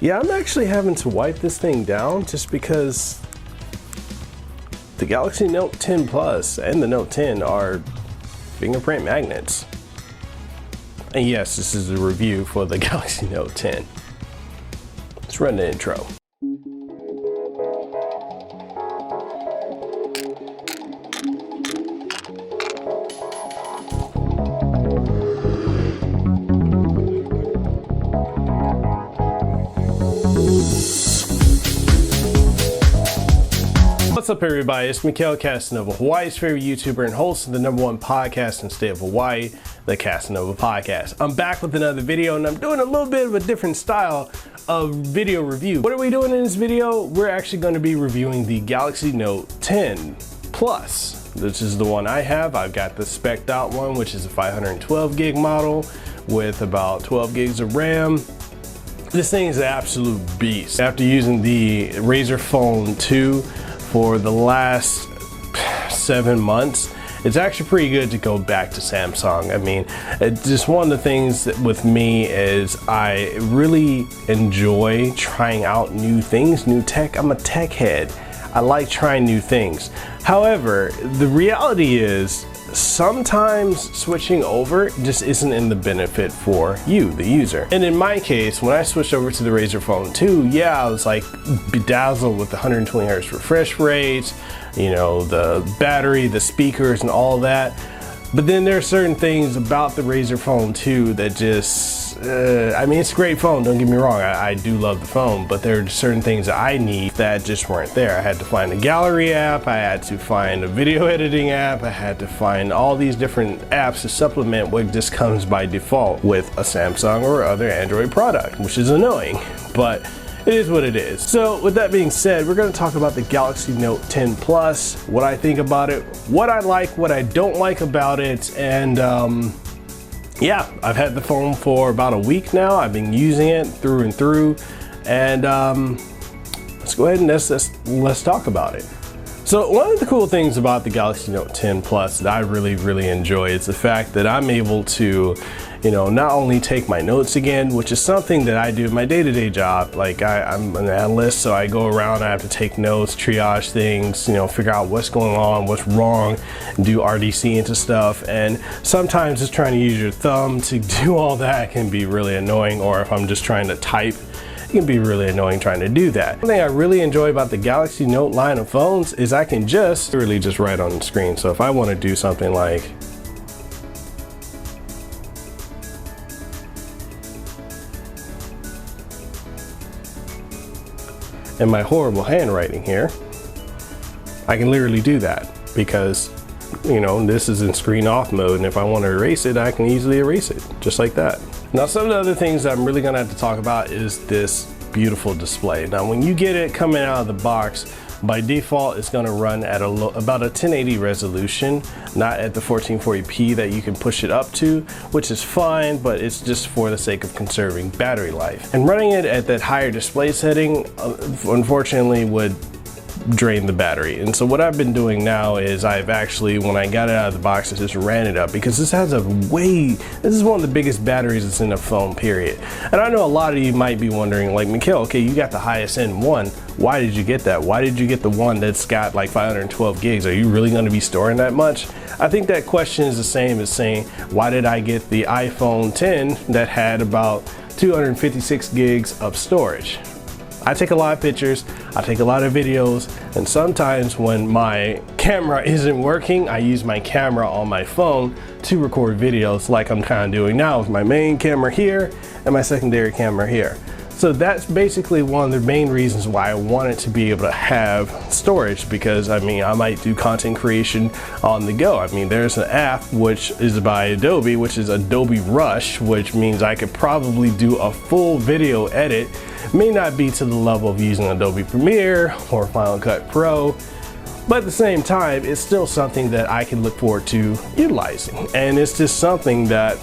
Yeah, I'm actually having to wipe this thing down just because the Galaxy Note 10 Plus and the Note 10 are fingerprint magnets. And yes, this is a review for the Galaxy Note 10. Let's run the intro. What's up, everybody? It's Mekel, Kasanova, Hawaii's favorite YouTuber and host of the #1 podcast in the state of Hawaii, the Kasanova Podcast. I'm back with another video, and I'm doing a little bit of a different style of video review. What are we doing in this video? We're actually going to be reviewing the Galaxy Note 10 Plus. This is the one I have. I've got the spec'd out one, which is a 512 gig model with about 12 gigs of RAM. This thing is an absolute beast. After using the Razer Phone 2 for the last 7 months, it's actually pretty good to go back to Samsung. I mean, it's just one of the things that with me is I really enjoy trying out new things, new tech. I'm a tech head. I like trying new things. However, the reality is sometimes switching over just isn't in the benefit for you, the user. And in my case, when I switched over to the Razer Phone 2, yeah, I was like bedazzled with the 120 Hz refresh rates, you know, the battery, the speakers and all that. But then there are certain things about the Razer Phone 2 that just, I mean, it's a great phone, don't get me wrong, I do love the phone, but there are certain things that I need that just weren't there. I had to find a gallery app, I had to find a video editing app, I had to find all these different apps to supplement what just comes by default with a Samsung or other Android product, which is annoying, but it is what it is. So with that being said, we're going to talk about the Galaxy Note 10 Plus, what I think about it, what I like, what I don't like about it, and yeah, I've had the phone for about a week now. I've been using it through and through, and let's go ahead and let's talk about it. So one of the cool things about the Galaxy Note 10 Plus that I really enjoy is the fact that I'm able to, you know, not only take my notes again, which is something that I do in my day-to-day job. Like I'm an analyst, so I go around, I have to take notes, triage things, you know, figure out what's going on, what's wrong, do RDC into stuff. And sometimes just trying to use your thumb to do all that can be really annoying, or if I'm just trying to type, it can be really annoying trying to do that. One thing I really enjoy about the Galaxy Note line of phones is I can just really just write on the screen. So if I want to do something like in my horrible handwriting here, I can literally do that because, you know, this is in screen off mode, and if I want to erase it, I can easily erase it just like that. Now, some of the other things that I'm really gonna have to talk about is this beautiful display. Now, when you get it coming out of the box, by default, it's gonna run at about a 1080 resolution, not at the 1440p that you can push it up to, which is fine, but it's just for the sake of conserving battery life. And running it at that higher display setting, unfortunately, would drain the battery. And so what I've been doing now is I've actually, when I got it out of the box, I just ran it up because this has this is one of the biggest batteries that's in a phone, period. And I know a lot of you might be wondering, like, Mekel, okay, you got the highest end one. Why did you get that? Why did you get the one that's got like 512 gigs? Are you really going to be storing that much? I think that question is the same as saying, why did I get the iPhone 10 that had about 256 gigs of storage? I take a lot of pictures, I take a lot of videos, and sometimes when my camera isn't working, I use my camera on my phone to record videos like I'm kind of doing now with my main camera here and my secondary camera here. So that's basically one of the main reasons why I wanted to be able to have storage, because I mean, I might do content creation on the go. I mean, there's an app which is by Adobe, which is Adobe Rush, which means I could probably do a full video edit. May not be to the level of using Adobe Premiere or Final Cut Pro, but at the same time, it's still something that I can look forward to utilizing. And it's just something that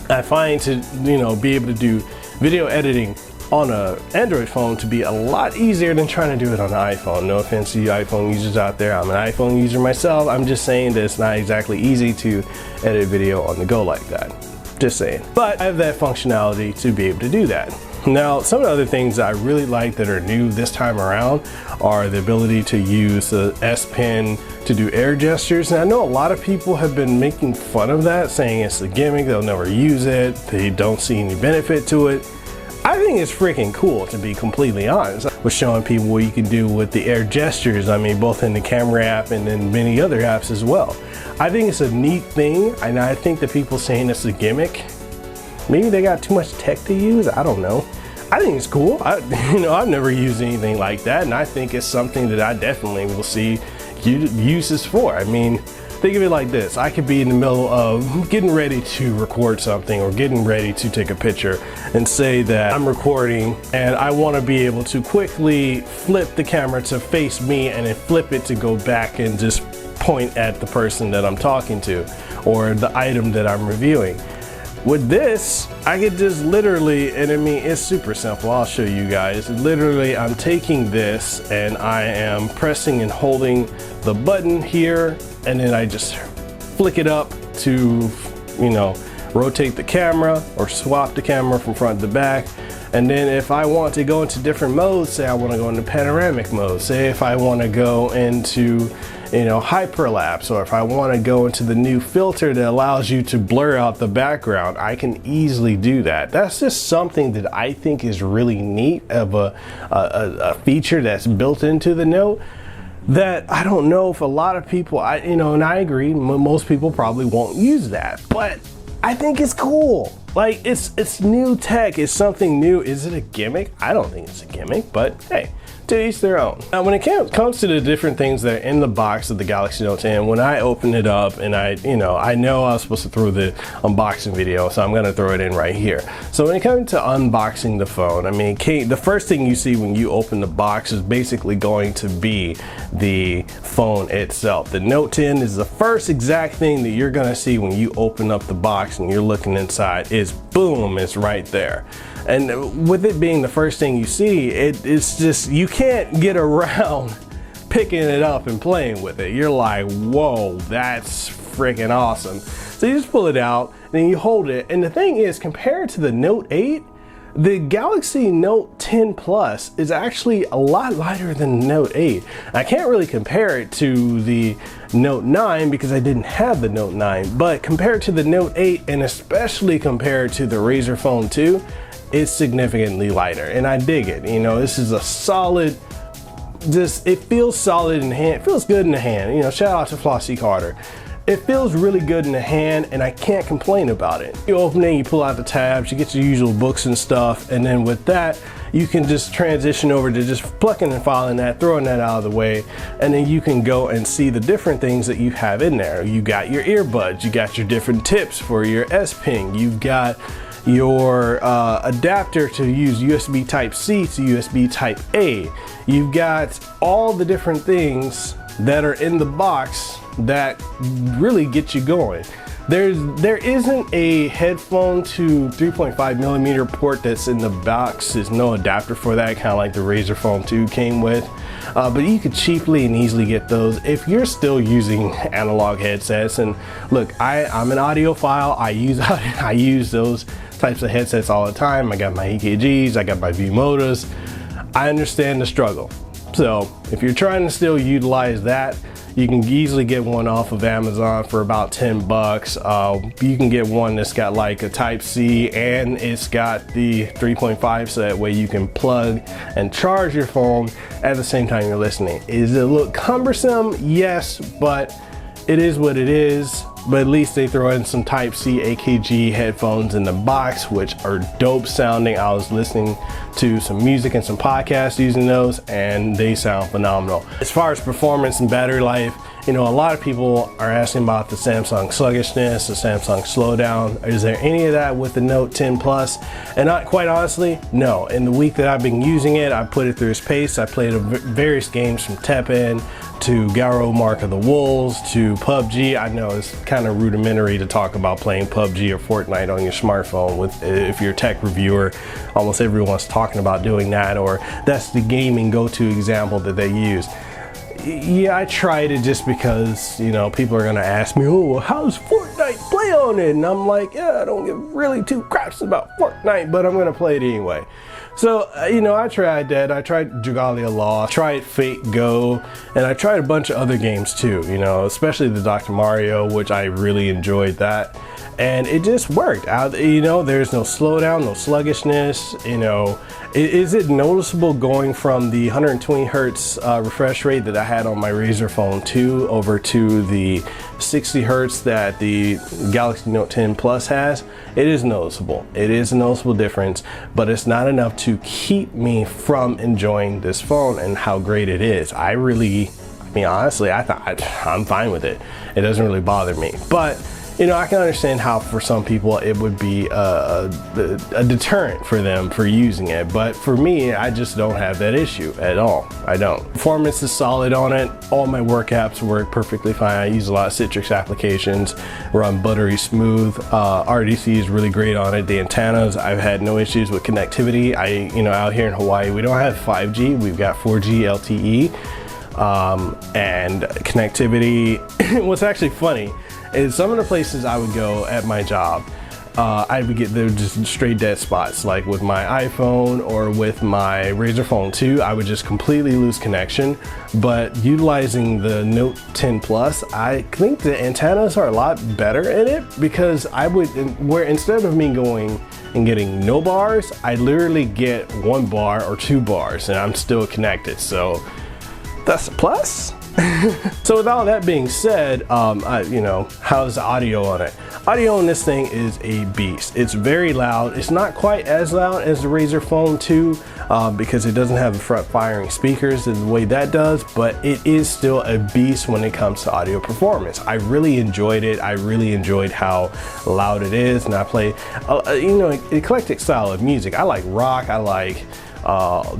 I find to, you know, be able to do video editing on an Android phone to be a lot easier than trying to do it on an iPhone. No offense to you iPhone users out there, I'm an iPhone user myself. I'm just saying that it's not exactly easy to edit video on the go like that. Just saying. But I have that functionality to be able to do that. Now, some of the other things that I really like that are new this time around are the ability to use the S Pen to do air gestures. And I know a lot of people have been making fun of that, saying it's a gimmick, they'll never use it, they don't see any benefit to it. I think it's freaking cool, to be completely honest, with showing people what you can do with the air gestures. I mean, both in the camera app and in many other apps as well. I think it's a neat thing, and I think the people saying it's a gimmick, maybe they got too much tech to use, I don't know. I think it's cool. I've never used anything like that, and I think it's something that I definitely will see uses for. I mean, think of it like this. I could be in the middle of getting ready to record something or getting ready to take a picture and say that I'm recording and I want to be able to quickly flip the camera to face me and then flip it to go back and just point at the person that I'm talking to or the item that I'm reviewing. With this, I could just literally, and I mean, it's super simple. I'll show you guys. Literally, I'm taking this and I am pressing and holding the button here, and then I just flick it up to, rotate the camera or swap the camera from front to back. And then if I want to go into different modes, say I want to go into panoramic mode, say if I want to go into hyperlapse, or if I want to go into the new filter that allows you to blur out the background, I can easily do that. That's just something that I think is really neat of a feature that's built into the Note that I don't know if a lot of people, and I agree, most people probably won't use that, but I think it's cool. Like, it's new tech, it's something new. Is it a gimmick? I don't think it's a gimmick, but hey, to each their own. Now, when it comes to the different things that are in the box of the Galaxy Note 10, when I open it up and I know I was supposed to throw the unboxing video, so I'm gonna throw it in right here. So when it comes to unboxing the phone, I mean, the first thing you see when you open the box is basically going to be the phone itself. The Note 10 is the first exact thing that you're gonna see when you open up the box and you're looking inside. Is boom, it's right there. And with it being the first thing you see, it's just, you can't get around picking it up and playing with it. You're like, whoa, that's freaking awesome. So you just pull it out, then you hold it. And the thing is, compared to the Note 8, the Galaxy Note 10 Plus is actually a lot lighter than the Note 8. I can't really compare it to the Note 9 because I didn't have the Note 9, but compared to the Note 8 and especially compared to the Razer Phone 2, it's significantly lighter, and I dig it. This is a solid, it feels solid in the hand, it feels good in the hand. Shout out to Flossie Carter. It feels really good in the hand, and I can't complain about it. You open it, you pull out the tabs, you get your usual books and stuff, and then with that, you can just transition over to just plucking and filing that, throwing that out of the way, and then you can go and see the different things that you have in there. You got your earbuds, you got your different tips for your S Pen, you've got your adapter to use USB Type-C to USB Type-A. You've got all the different things that are in the box that really get you going. There isn't a headphone to 3.5mm port that's in the box. There's no adapter for that, kind of like the Razer Phone 2 came with. But you could cheaply and easily get those if you're still using analog headsets. And look, I'm an audiophile. I use those types of headsets all the time. I got my EKGs, I got my V-Modas. I understand the struggle. So if you're trying to still utilize that, you can easily get one off of Amazon for about 10 bucks. You can get one that's got like a Type-C and it's got the 3.5 so that way you can plug and charge your phone at the same time you're listening. Is it a little cumbersome? Yes, but it is what it is. But at least they throw in some Type-C AKG headphones in the box, which are dope sounding. I was listening to some music and some podcasts using those, and they sound phenomenal. As far as performance and battery life, a lot of people are asking about the Samsung sluggishness, the Samsung slowdown. Is there any of that with the Note 10 Plus? And quite honestly, no. In the week that I've been using it, I put it through its pace. I played various games from Tekken to Garo Mark of the Wolves to PUBG. I know it's kind of rudimentary to talk about playing PUBG or Fortnite on your smartphone. If you're a tech reviewer, almost everyone's talking about doing that, or that's the gaming go-to example that they use. Yeah, I tried it just because, people are gonna ask me, oh, well, how does Fortnite play on it? And I'm like, yeah, I don't give really two craps about Fortnite, but I'm gonna play it anyway. So, you know, I tried that. I tried Jugalia Law, tried Fate Go, and I tried a bunch of other games too, you know, especially the Dr. Mario, which I really enjoyed that. And it just worked out, you know, there's no slowdown, no sluggishness, you know. Is it noticeable going from the 120 hertz refresh rate that I had on my Razer Phone 2 over to the 60 hertz that the Galaxy Note 10 Plus has? It is noticeable. It is a noticeable difference, but it's not enough to keep me from enjoying this phone and how great it is. I mean, honestly, I'm fine with it. It doesn't really bother me, but you know, I can understand how for some people it would be a deterrent for them for using it, but for me, I just don't have that issue at all. I don't. Performance is solid on it. All my work apps work perfectly fine. I use a lot of Citrix applications, run buttery smooth. RDC is really great on it. The antennas, I've had no issues with connectivity. You know, out here in Hawaii, we don't have 5G. We've got 4G LTE and connectivity. What's actually funny is some of the places I would go at my job, I would get there just straight dead spots. Like with my iPhone or with my Razer Phone 2, I would just completely lose connection. But utilizing the Note 10 Plus, I think the antennas are a lot better in it, because where instead of me going and getting no bars, I literally get 1 bar or 2 bars and I'm still connected. So that's a plus. So with all that being said, you know, how's the audio on it? Audio on this thing is a beast. It's very loud. It's not quite as loud as the Razer Phone 2 because it doesn't have the front firing speakers the way that does, but it is still a beast when it comes to audio performance. I really enjoyed it. I really enjoyed how loud it is, and I play, you know, eclectic style of music. I like rock, I like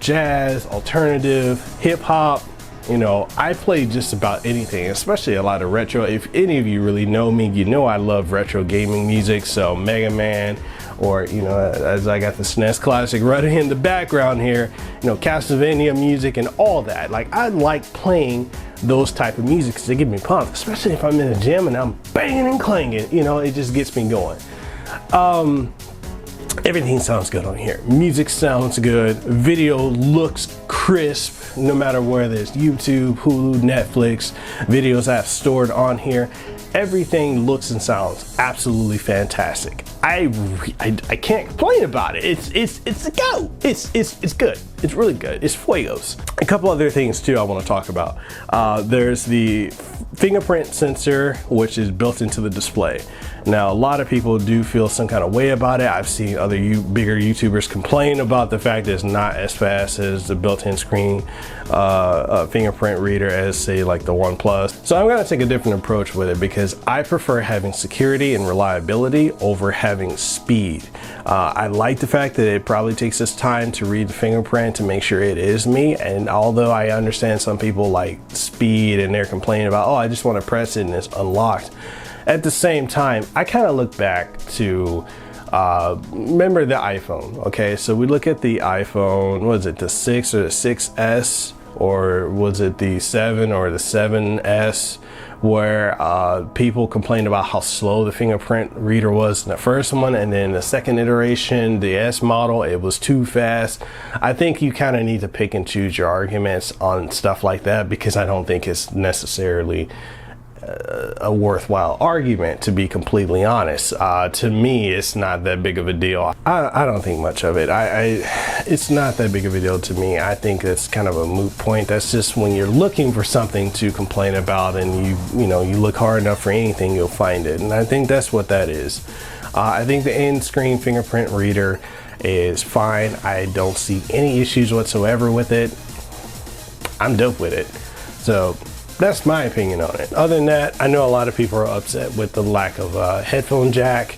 jazz, alternative, hip hop. You know, I play just about anything, especially a lot of retro. If any of you really know me, you know I love retro gaming music. So Mega Man, or, you know, as I got the SNES Classic running in the background here, you know, Castlevania music and all that. Like, I like playing those type of music because they get me pumped, especially if I'm in a gym and I'm banging and clanging. You know, it just gets me going. Everything sounds good on here. Music sounds good. Video looks crisp, no matter whether it's YouTube, Hulu, Netflix, videos I've stored on here. Everything looks and sounds absolutely fantastic. I can't complain about it. It's a go. It's good. It's really good. It's fuegos. A couple other things too I want to talk about. There's the fingerprint sensor, which is built into the display. Now, a lot of people do feel some kind of way about it. I've seen other bigger YouTubers complain about the fact that it's not as fast as the built-in screen fingerprint reader as, say, like the OnePlus. So I'm gonna take a different approach with it because I prefer having security and reliability over having speed. I like the fact that it probably takes us time to read the fingerprint to make sure it is me. And although I understand some people like speed and they're complaining about, oh, I just want to press it and it's unlocked. At the same time, I kind of look back to, remember the iPhone, okay? So we look at the iPhone, was it the 6 or the 6S, or was it the 7 or the 7S, where people complained about how slow the fingerprint reader was in the first one, and then the second iteration, the S model, it was too fast. I think you kind of need to pick and choose your arguments on stuff like that, because I don't think it's necessarily a worthwhile argument, to be completely honest. To me, it's not that big of a deal. I don't think much of it. It's not that big of a deal to me. I think it's kind of a moot point. That's just when you're looking for something to complain about, and you know, you look hard enough for anything, you'll find it. And I think that's what that is. I think the in-screen fingerprint reader is fine. I don't see any issues whatsoever with it. I'm dope with it. So that's my opinion on it. Other than that, I know a lot of people are upset with the lack of a headphone jack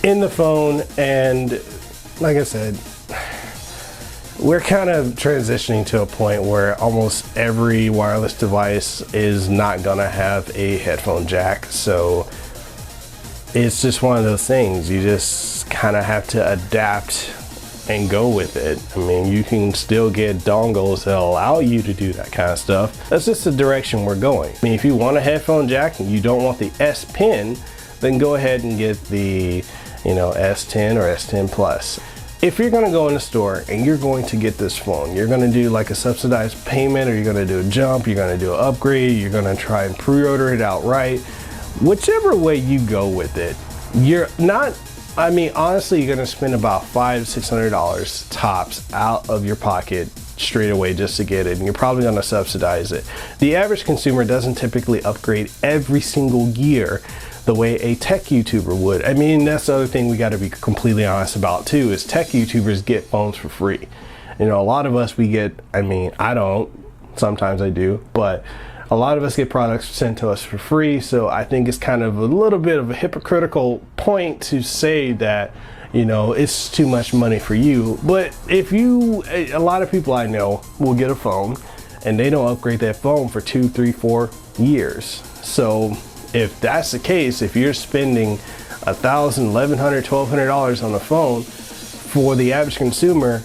in the phone, and like I said, we're kind of transitioning to a point where almost every wireless device is not gonna have a headphone jack. So it's just one of those things. You just kind of have to adapt and go with it. I mean, you can still get dongles that allow you to do that kind of stuff. That's just the direction we're going. I mean, if you want a headphone jack and you don't want the S Pen, then go ahead and get the, you know, S10 or S10 Plus. if you're gonna go in the store and you're going to get this phone, you're gonna do like a subsidized payment, or you're gonna do a jump, you're gonna do an upgrade, you're gonna try and pre-order it outright, whichever way you go with it, you're not, I mean, honestly, you're gonna spend about $500–600 tops out of your pocket straight away just to get it, and you're probably gonna subsidize it. The average consumer doesn't typically upgrade every single year the way a tech YouTuber would. I mean, that's the other thing we gotta be completely honest about too, is tech YouTubers get phones for free. You know, a lot of us, we get, I mean, I don't, sometimes I do, but a lot of us get products sent to us for free. So I think it's kind of a little bit of a hypocritical point to say that, you know, it's too much money for you. But if you, a lot of people I know will get a phone and they don't upgrade that phone for 2, 3, 4 years. So if that's the case, if you're spending $1,000, $1,100, $1,200 on a phone, for the average consumer,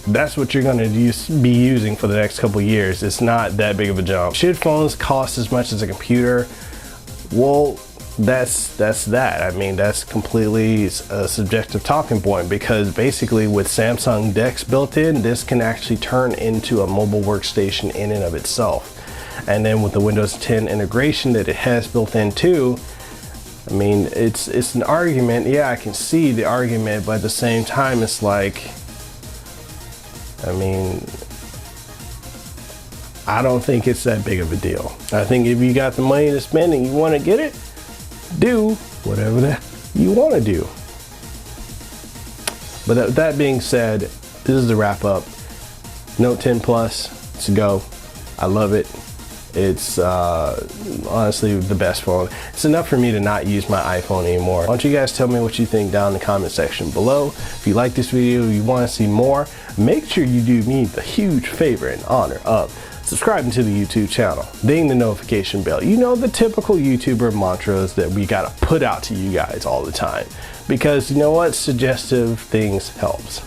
that's what you're gonna be using for the next couple years. It's not that big of a jump. Should phones cost as much as a computer? Well, that's that. I mean, that's completely a subjective talking point, because basically with Samsung DeX built in, this can actually turn into a mobile workstation in and of itself. And then with the Windows 10 integration that it has built in too, I mean, it's an argument. Yeah, I can see the argument, but at the same time, it's like, I mean, I don't think it's that big of a deal. I think if you got the money to spend and you want to get it, do whatever that you want to do. But that being said, this is the wrap up. Note 10 Plus, let's go. I love it. It's honestly the best phone. It's enough for me to not use my iPhone anymore. Why don't you guys tell me what you think down in the comment section below. If you like this video, you want to see more, make sure you do me the huge favor and honor of subscribing to the YouTube channel, ding the notification bell. You know, the typical YouTuber mantras that we gotta put out to you guys all the time, because you know what, suggestive things helps.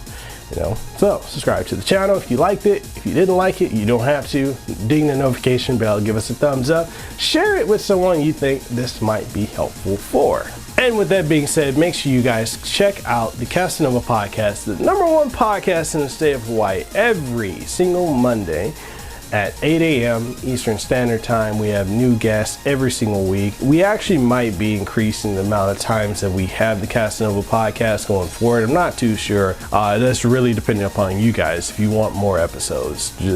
You know, so subscribe to the channel if you liked it. If you didn't like it, you don't have to. Ding the notification bell, give us a thumbs up, share it with someone you think this might be helpful for. And with that being said, make sure you guys check out the Kasanova podcast, the #1 podcast in the state of Hawaii, every single Monday at 8 a.m. Eastern Standard Time. We have new guests every single week. We actually might be increasing the amount of times that we have the Kasanova podcast going forward. I'm not too sure. That's really depending upon you guys. If you want more episodes, you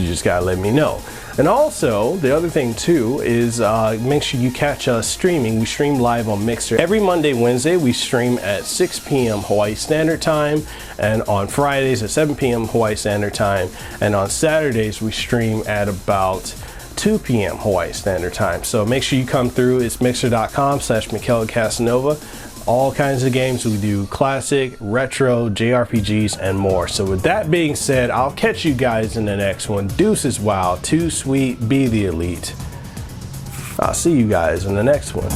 just gotta let me know. And also, the other thing too is make sure you catch us streaming. We stream live on Mixer. Every Monday, Wednesday, we stream at 6 p.m. Hawaii Standard Time, and on Fridays at 7 p.m. Hawaii Standard Time, and on Saturdays, we stream at about 2 p.m. Hawaii Standard Time. So make sure you come through. It's mixer.com/Mekel Kasanova. All kinds of games. We do classic, retro, JRPGs, and more. So with that being said, I'll catch you guys in the next one. Deuces wow, too sweet, be the elite. I'll see you guys in the next one.